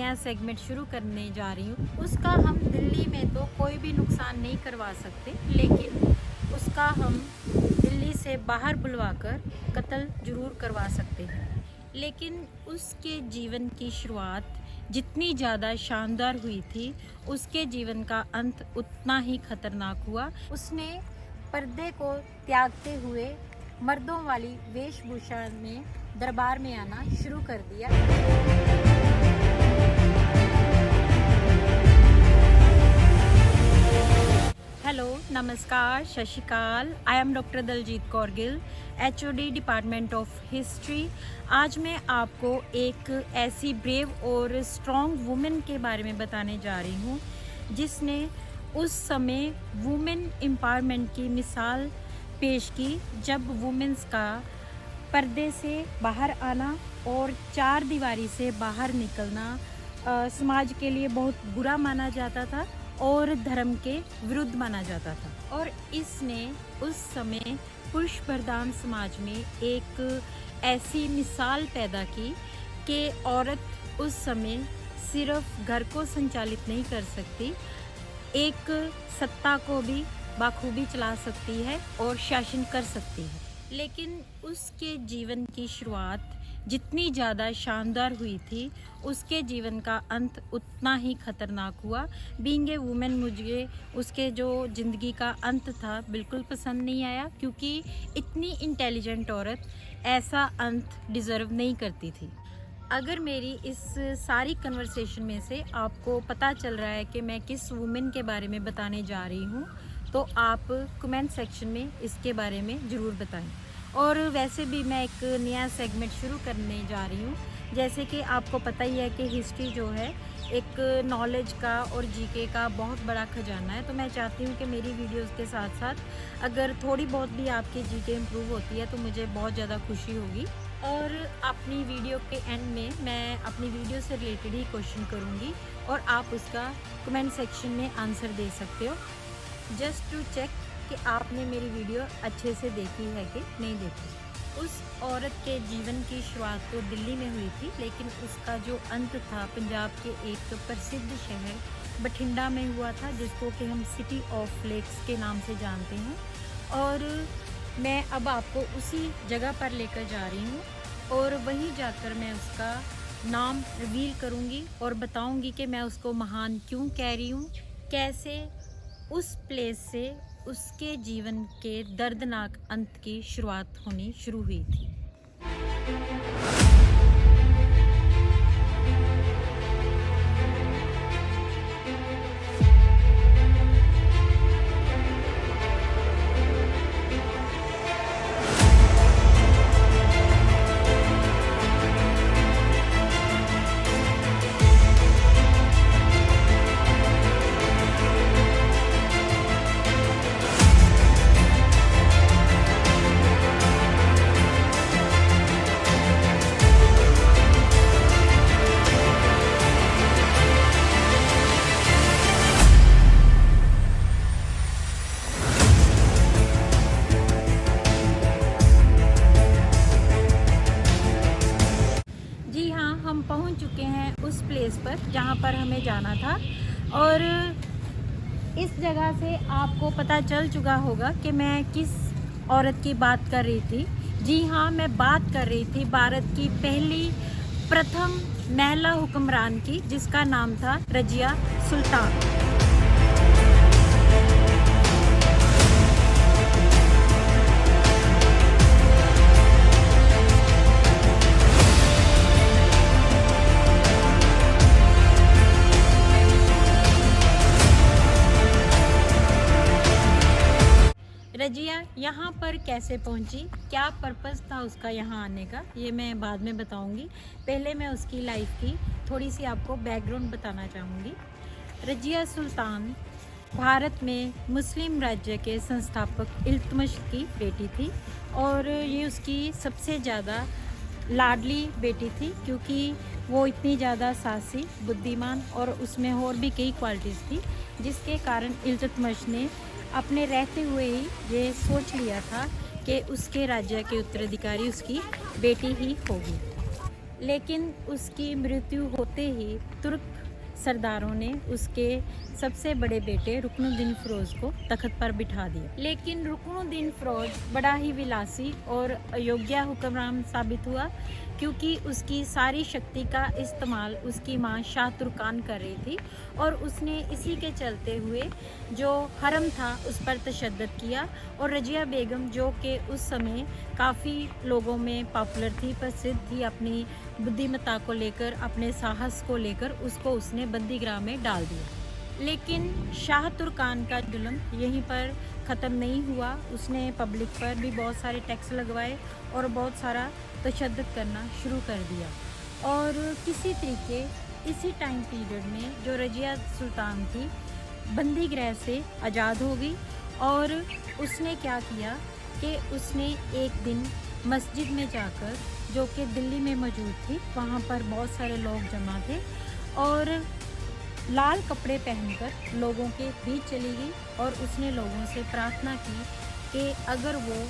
नया सेगमेंट शुरू करने जा रही हूँ। उसका हम दिल्ली में तो कोई भी नुकसान नहीं करवा सकते, लेकिन उसका हम दिल्ली से बाहर बुलवाकर कत्ल ज़रूर करवा सकते हैं। लेकिन उसके जीवन की शुरुआत जितनी ज़्यादा शानदार हुई थी, उसके जीवन का अंत उतना ही खतरनाक हुआ। उसने पर्दे को त्यागते हुए मर्दों वाली वेशभूषा में दरबार में आना शुरू कर दिया। हेलो, नमस्कार, सत श्री अकाल। I am doctor Daljeet Kaur Gill, HOD department of history. आज मैं आपको एक ऐसी ब्रेव और स्ट्रॉन्ग वुमेन के बारे में बताने जा रही हूँ जिसने उस समय वुमेन एम्पावरमेंट की मिसाल पेश की, जब वुमेन्स का पर्दे से बाहर आना और चार दीवारी से बाहर निकलना समाज के लिए बहुत बुरा माना जाता था और धर्म के विरुद्ध माना जाता था। और इसने उस समय पुरुष प्रधान समाज में एक ऐसी मिसाल पैदा की कि औरत उस समय सिर्फ घर को संचालित नहीं कर सकती, एक सत्ता को भी बाखूबी चला सकती है और शासन कर सकती है। लेकिन उसके जीवन की शुरुआत जितनी ज़्यादा शानदार हुई थी, उसके जीवन का अंत उतना ही खतरनाक हुआ। बीइंग ए वुमेन, मुझे उसके जो ज़िंदगी का अंत था बिल्कुल पसंद नहीं आया, क्योंकि इतनी इंटेलिजेंट औरत ऐसा अंत डिज़र्व नहीं करती थी। अगर मेरी इस सारी कन्वर्सेशन में से आपको पता चल रहा है कि मैं किस वुमेन के बारे में बताने जा रही हूँ, तो आप कमेंट सेक्शन में इसके बारे में ज़रूर बताएं। और वैसे भी मैं एक नया सेगमेंट शुरू करने जा रही हूँ। जैसे कि आपको पता ही है कि हिस्ट्री जो है एक नॉलेज का और जीके का बहुत बड़ा खजाना है, तो मैं चाहती हूँ कि मेरी वीडियोस के साथ साथ अगर थोड़ी बहुत भी आपकी जीके इम्प्रूव होती है तो मुझे बहुत ज़्यादा खुशी होगी। और अपनी वीडियो के एंड में मैं अपनी वीडियो से रिलेटेड ही क्वेश्चन करूँगी और आप उसका कमेंट सेक्शन में आंसर दे सकते हो, जस्ट टू चेक कि आपने मेरी वीडियो अच्छे से देखी है कि नहीं देखी। उस औरत के जीवन की शुरुआत तो दिल्ली में हुई थी, लेकिन उसका जो अंत था पंजाब के एक प्रसिद्ध शहर बठिंडा में हुआ था, जिसको कि हम सिटी ऑफ लेक्स के नाम से जानते हैं। और मैं अब आपको उसी जगह पर लेकर जा रही हूँ और वहीं जाकर मैं उसका नाम रिवील करूँगी और बताऊँगी कि मैं उसको महान क्यों कह रही हूँ, कैसे उस प्लेस से उसके जीवन के दर्दनाक अंत की शुरुआत होनी शुरू हुई थी। हम पहुंच चुके हैं उस प्लेस पर जहां पर हमें जाना था। और इस जगह से आपको पता चल चुका होगा कि मैं किस औरत की बात कर रही थी। जी हाँ, मैं बात कर रही थी भारत की पहली प्रथम महिला हुक्मरान की, जिसका नाम था रजिया सुल्तान। रजिया यहाँ पर कैसे पहुँची, क्या पर्पस था उसका यहाँ आने का, ये मैं बाद में बताऊँगी। पहले मैं उसकी लाइफ की थोड़ी सी आपको बैकग्राउंड बताना चाहूँगी। रजिया सुल्तान भारत में मुस्लिम राज्य के संस्थापक इल्तुतमिश की बेटी थी और ये उसकी सबसे ज़्यादा लाडली बेटी थी, क्योंकि वो इतनी ज़्यादा साहसी, बुद्धिमान और उसमें और भी कई क्वालिटीज़ थी, जिसके कारण इल्तुतमिश ने अपने रहते हुए ही ये सोच लिया था कि उसके राज्य के उत्तराधिकारी उसकी बेटी ही होगी। लेकिन उसकी मृत्यु होते ही तुर्क सरदारों ने उसके सबसे बड़े बेटे रुकनुद्दीन फ़िरोज़ को तख्त पर बिठा दिया। लेकिन रुकनुद्दीन फ़िरोज़ बड़ा ही विलासी और अयोग्य हुक्मरान साबित हुआ, क्योंकि उसकी सारी शक्ति का इस्तेमाल उसकी मां शाह तुर्कान कर रही थी और उसने इसी के चलते हुए जो हरम था उस पर तशद्दुद किया। और रजिया बेगम, जो कि उस समय काफ़ी लोगों में पॉपुलर थी, प्रसिद्ध थी अपनी बुद्धिमत्ता को लेकर, अपने साहस को लेकर, उसको उसने बंदीगृह में डाल दिया। लेकिन शाह तुर्कान का जुल्म यहीं पर ख़त्म नहीं हुआ। उसने पब्लिक पर भी बहुत सारे टैक्स लगवाए और बहुत सारा तशद्दुद करना शुरू कर दिया। और किसी तरीके इसी टाइम पीरियड में जो रजिया सुल्तान थी बंदी गृह से आज़ाद हो गई। और उसने क्या किया कि उसने एक दिन मस्जिद में जाकर, जो कि दिल्ली में मौजूद थी, वहाँ पर बहुत सारे लोग जमा थे, और लाल कपड़े पहनकर लोगों के बीच चली गई और उसने लोगों से प्रार्थना की कि अगर वो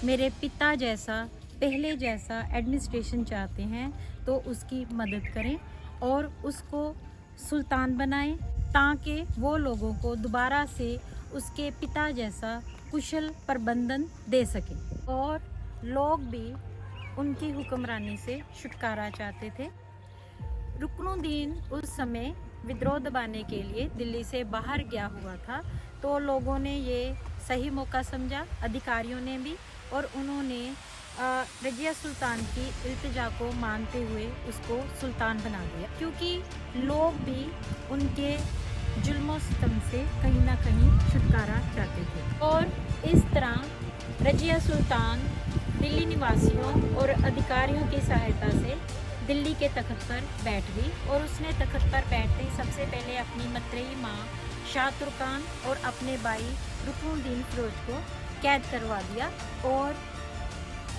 मेरे पिता जैसा, पहले जैसा एडमिनिस्ट्रेशन चाहते हैं तो उसकी मदद करें और उसको सुल्तान बनाएं, ताकि वो लोगों को दोबारा से उसके पिता जैसा कुशल प्रबंधन दे सकें। और लोग भी उनकी हुक्मरानी से छुटकारा चाहते थे। रुकनुद्दीन उस समय विद्रोह दबाने के लिए दिल्ली से बाहर गया हुआ था, तो लोगों ने ये सही मौका समझा, अधिकारियों ने भी, और उन्होंने रजिया सुल्तान की इल्तिजा को मानते हुए उसको सुल्तान बना दिया, क्योंकि लोग भी उनके जुल्म सितम से कहीं ना कहीं छुटकारा चाहते थे। और इस तरह रजिया सुल्तान दिल्ली निवासियों और अधिकारियों की सहायता से दिल्ली के तख्त पर बैठ गई। और उसने तख्त पर बैठते ही सबसे पहले अपनी मतरेई माँ शाह तुर्कान और अपने भाई रुकनुद्दीन फ़िरोज़ को कैद करवा दिया और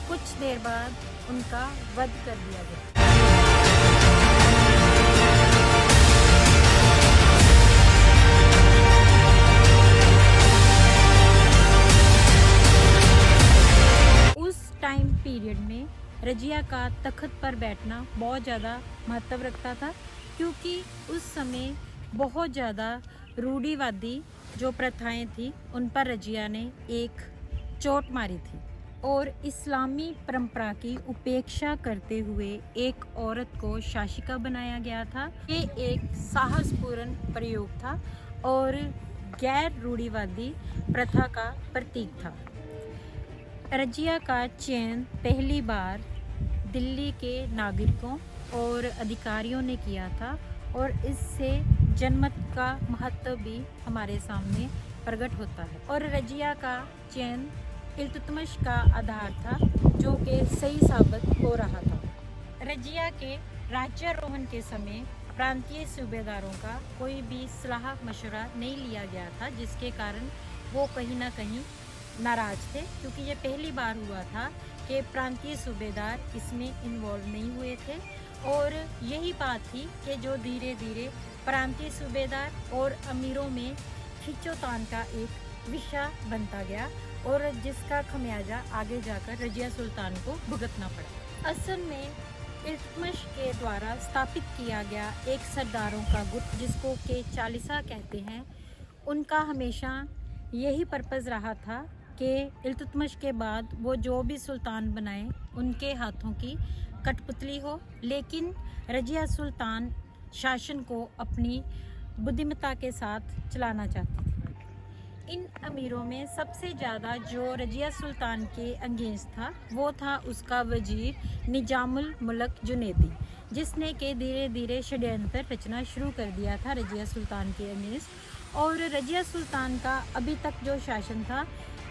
कुछ देर बाद उनका वध कर दिया गया। टाइम पीरियड में रजिया का तख्त पर बैठना बहुत ज़्यादा महत्व रखता था, क्योंकि उस समय बहुत ज़्यादा रूढ़िवादी जो प्रथाएं थी उन पर रजिया ने एक चोट मारी थी। और इस्लामी परंपरा की उपेक्षा करते हुए एक औरत को शासिका बनाया गया था। ये एक साहसपूर्ण प्रयोग था और गैर रूढ़िवादी प्रथा का प्रतीक था। रजिया का चयन पहली बार दिल्ली के नागरिकों और अधिकारियों ने किया था और इससे जनमत का महत्व भी हमारे सामने प्रकट होता है। और रजिया का चयन इल्तुतमिश का आधार था, जो कि सही साबित हो रहा था। रजिया के राज्यारोहण के समय प्रांतीय सूबेदारों का कोई भी सलाह मशवरा नहीं लिया गया था, जिसके कारण वो कहीं ना कहीं नाराज़ थे, क्योंकि ये पहली बार हुआ था कि प्रांतीय सूबेदार इसमें इन्वॉल्व नहीं हुए थे। और यही बात थी कि जो धीरे धीरे प्रांतीय सूबेदार और अमीरों में खिंचोतान का एक विषय बनता गया और जिसका खमियाजा आगे जाकर रजिया सुल्तान को भुगतना पड़ा। असल में इल्तुतमिश के द्वारा स्थापित किया गया एक सरदारों का गुट, जिसको के चालीसा कहते हैं, उनका हमेशा यही पर्पज़ रहा था कि इल्तुतमिश के बाद वो जो भी सुल्तान बनाए उनके हाथों की कठपुतली हो। लेकिन रजिया सुल्तान शासन को अपनी बुद्धिमत्ता के साथ चलाना चाहती थी। इन अमीरों में सबसे ज़्यादा जो रजिया सुल्तान के अंगेंस्ट था वो था उसका वजीर निजामुल मुल्क जुनैदी, जिसने के धीरे धीरे षड्यंत्र रचना शुरू कर दिया था रजिया सुल्तान के अगेंस्ट। और रजिया सुल्तान का अभी तक जो शासन था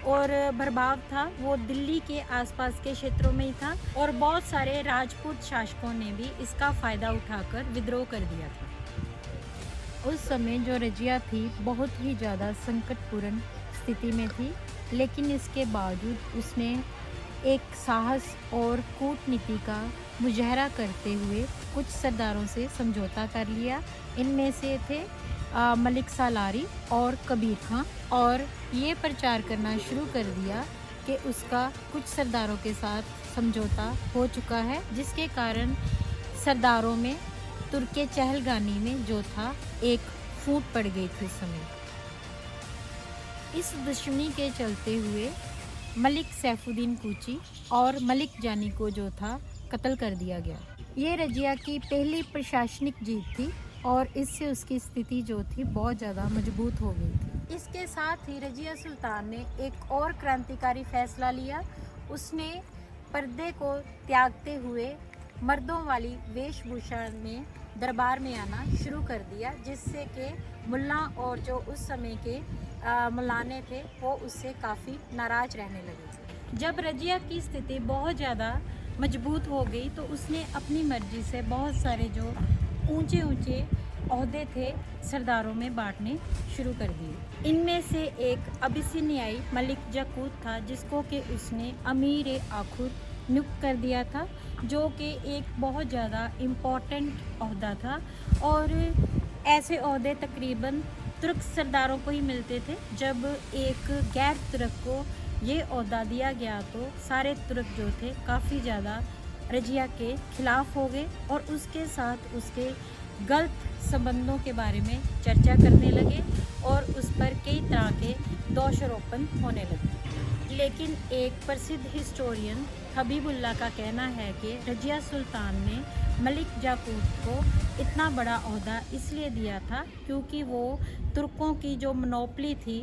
और प्रभाव था वो दिल्ली के आसपास के क्षेत्रों में ही था, और बहुत सारे राजपूत शासकों ने भी इसका फ़ायदा उठाकर विद्रोह कर दिया था। उस समय जो रजिया थी बहुत ही ज़्यादा संकटपूर्ण स्थिति में थी, लेकिन इसके बावजूद उसने एक साहस और कूटनीति का मुजाहरा करते हुए कुछ सरदारों से समझौता कर लिया। इनमें से थे मलिक सालारी और कबीर खां, और ये प्रचार करना शुरू कर दिया कि उसका कुछ सरदारों के साथ समझौता हो चुका है, जिसके कारण सरदारों में तुर्के चहलगानी में जो था एक फूट पड़ गई थी उस समय। इस दुश्मनी के चलते हुए मलिक सैफुद्दीन कूची और मलिक जानी को जो था कत्ल कर दिया गया। ये रजिया की पहली प्रशासनिक जीत थी और इससे उसकी स्थिति जो थी बहुत ज़्यादा मजबूत हो गई थी। इसके साथ ही रजिया सुल्तान ने एक और क्रांतिकारी फैसला लिया। उसने पर्दे को त्यागते हुए मर्दों वाली वेशभूषा में दरबार में आना शुरू कर दिया, जिससे कि मुल्ला और जो उस समय के मौलाने थे वो उससे काफ़ी नाराज़ रहने लगे। जब रजिया की स्थिति बहुत ज़्यादा मजबूत हो गई तो उसने अपनी मर्जी से बहुत सारे जो ऊंचे ऊंचे ओहदे थे सरदारों में बांटने शुरू कर दिए। इनमें से एक अबिसिनियाई मलिक जकूत था, जिसको कि उसने अमीर आखुर नियुक्त कर दिया था, जो कि एक बहुत ज़्यादा इम्पोर्टेंट ओहदा था। और ऐसे ओहदे तकरीबन तुर्क सरदारों को ही मिलते थे। जब एक गैर तुर्क को ये ओहदा दिया गया तो सारे तुर्क जो थे काफ़ी ज़्यादा रजिया के खिलाफ हो गए और उसके साथ उसके गलत संबंधों के बारे में चर्चा करने लगे और उस पर कई तरह के दोषारोपण होने लगे। लेकिन एक प्रसिद्ध हिस्टोरियन हबीबुल्लाह का कहना है कि रजिया सुल्तान ने मलिक जाकूत को इतना बड़ा ओहदा इसलिए दिया था क्योंकि वो तुर्कों की जो मोनोपली थी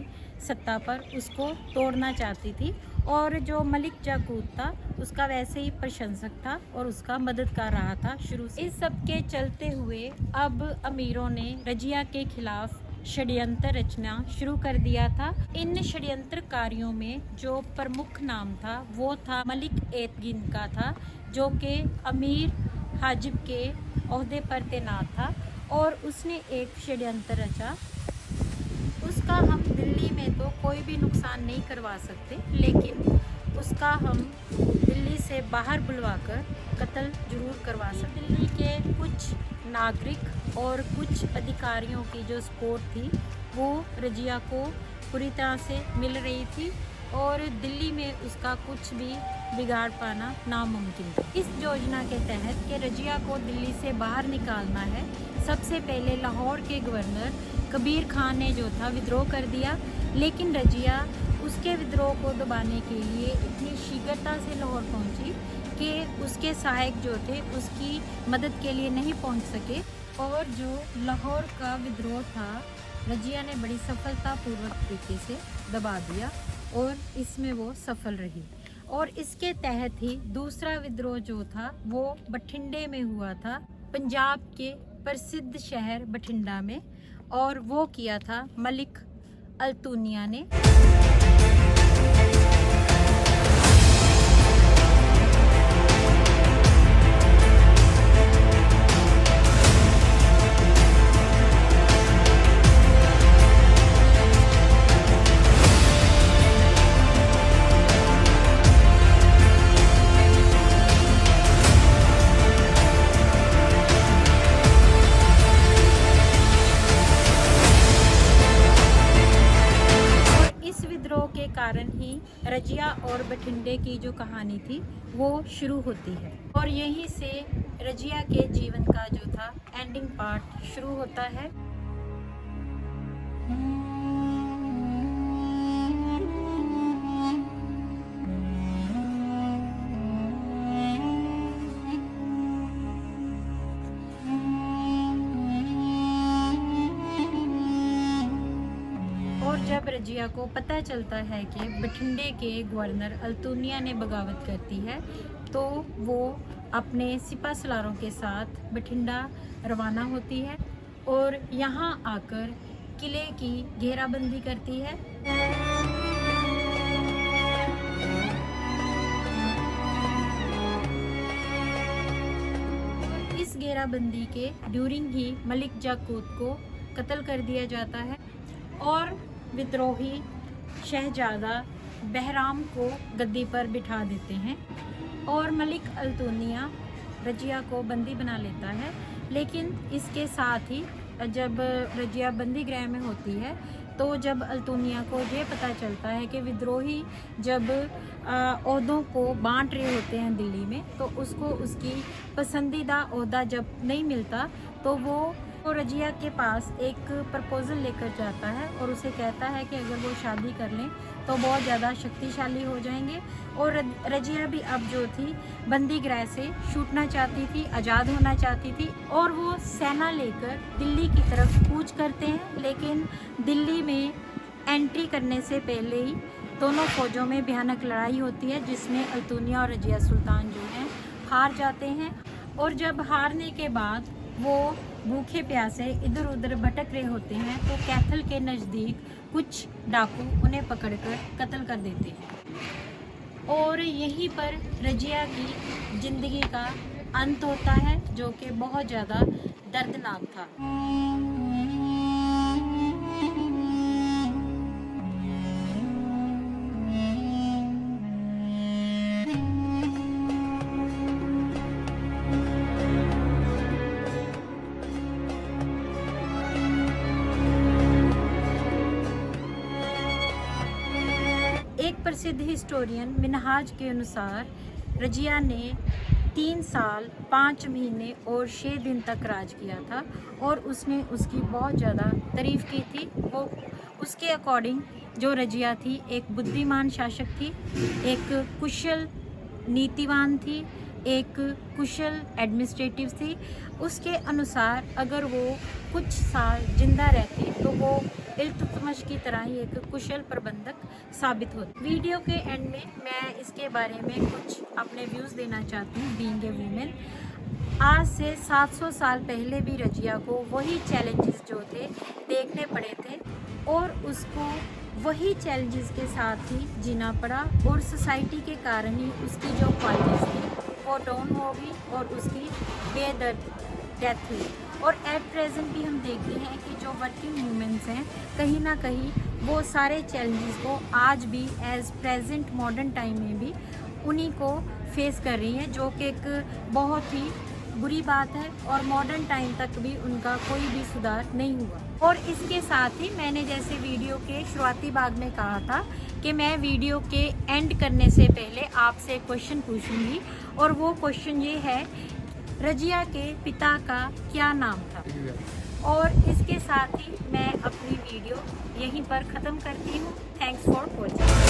सत्ता पर उसको तोड़ना चाहती थी, और जो मलिक जाकूत था उसका वैसे ही प्रशंसक था और उसका मददगार रहा था शुरू से। इस सब के चलते हुए अब अमीरों ने रजिया के खिलाफ षड्यंत्र रचना शुरू कर दिया था। इन षड्यंत्रकारियों में जो प्रमुख नाम था वो था मलिक एतगिन का था, जो कि अमीर हाजिब के ओहदे पर तैनात था और उसने एक षड्यंत्र रचा। उसका हम दिल्ली में तो कोई भी नुकसान नहीं करवा सकते, लेकिन उसका हम दिल्ली से बाहर बुलवाकर कत्ल जरूर करवा सकते। दिल्ली के कुछ नागरिक और कुछ अधिकारियों की जो सपोर्ट थी वो रजिया को पूरी तरह से मिल रही थी और दिल्ली में उसका कुछ भी बिगाड़ पाना नामुमकिन था। इस योजना के तहत कि रजिया को दिल्ली से बाहर निकालना है, सबसे पहले लाहौर के गवर्नर कबीर खान ने जो था विद्रोह कर दिया, लेकिन रजिया उसके विद्रोह को दबाने के लिए इतनी शीघ्रता से लाहौर पहुंची कि उसके सहायक जो थे उसकी मदद के लिए नहीं पहुंच सके और जो लाहौर का विद्रोह था रजिया ने बड़ी सफलतापूर्वक तरीके से दबा दिया और इसमें वो सफल रही। और इसके तहत ही दूसरा विद्रोह जो था वो बठिंडे में हुआ था, पंजाब के प्रसिद्ध शहर बठिंडा में, और वो किया था मलिक अल्तुनिया ने। कारण ही रजिया और बठिंडे की जो कहानी थी वो शुरू होती है और यहीं से रजिया के जीवन का जो था एंडिंग पार्ट शुरू होता है। जब रजिया को पता चलता है कि बठिंडे के गवर्नर अल्तुनिया ने बगावत करती है तो वो अपने सिपा सलारों के साथ बठिंडा रवाना होती है और यहाँ आकर किले की घेराबंदी करती है। इस घेराबंदी के ड्यूरिंग ही मलिक जाकूत को कत्ल कर दिया जाता है और विद्रोही शहजादा बहराम को गद्दी पर बिठा देते हैं और मलिक अल्तुनिया रजिया को बंदी बना लेता है। लेकिन इसके साथ ही जब रजिया बंदी गृह में होती है तो जब अल्तुनिया को ये पता चलता है कि विद्रोही जब ओहदों को बांट रहे होते हैं दिल्ली में, तो उसको उसकी पसंदीदा ओहदा जब नहीं मिलता तो वो रजिया के पास एक प्रपोज़ल लेकर जाता है और उसे कहता है कि अगर वो शादी कर लें तो बहुत ज़्यादा शक्तिशाली हो जाएंगे। और रजिया भी अब जो थी बंदी गृह से छूटना चाहती थी, आज़ाद होना चाहती थी और वो सेना लेकर दिल्ली की तरफ कूच करते हैं। लेकिन दिल्ली में एंट्री करने से पहले ही दोनों फौजों में भयानक लड़ाई होती है, जिसमें अल्तुनिया और रजिया सुल्तान जो हैं हार जाते हैं। और जब हारने के बाद वो भूखे प्यासे इधर उधर भटक रहे होते हैं तो कैथल के नज़दीक कुछ डाकू उन्हें पकड़कर कत्ल कर देते हैं और यहीं पर रजिया की ज़िंदगी का अंत होता है, जो कि बहुत ज़्यादा दर्दनाक था। एक प्रसिद्ध हिस्टोरियन मिनहाज के अनुसार रजिया ने 3 साल 5 महीने और 6 दिन तक राज किया था और उसने उसकी बहुत ज़्यादा तारीफ़ की थी। वो उसके अकॉर्डिंग जो रजिया थी एक बुद्धिमान शासक थी, एक कुशल नीतिवान थी, एक कुशल एडमिनिस्ट्रेटिव थी। उसके अनुसार अगर वो कुछ साल जिंदा रहती तो वो इल्तुतमिश की तरह ही एक कुशल प्रबंधक साबित होती। वीडियो के एंड में मैं इसके बारे में कुछ अपने व्यूज़ देना चाहती हूँ। बीइंग ए वुमेन, आज से 700 साल पहले भी रजिया को वही चैलेंजेस जो थे देखने पड़े थे और उसको वही चैलेंजेस के साथ ही जीना पड़ा और सोसाइटी के कारण ही उसकी जो क्वालिटीज़ थी वो डाउन हो गई और उसकी बेदर्द डेथ हुई। और एट प्रेजेंट भी हम देखते हैं कि जो वर्किंग वूमेंस हैं कहीं ना कहीं वो सारे चैलेंजेस को आज भी एज प्रेजेंट मॉडर्न टाइम में भी उन्हीं को फेस कर रही हैं, जो कि एक बहुत ही बुरी बात है और मॉडर्न टाइम तक भी उनका कोई भी सुधार नहीं हुआ। और इसके साथ ही मैंने जैसे वीडियो के शुरुआती भाग में कहा था कि मैं वीडियो के एंड करने से पहले आपसे क्वेश्चन पूछूंगी और वो क्वेश्चन ये है, रजिया के पिता का क्या नाम था। और इसके साथ ही मैं अपनी वीडियो यहीं पर ख़त्म करती हूँ। Thanks for watching.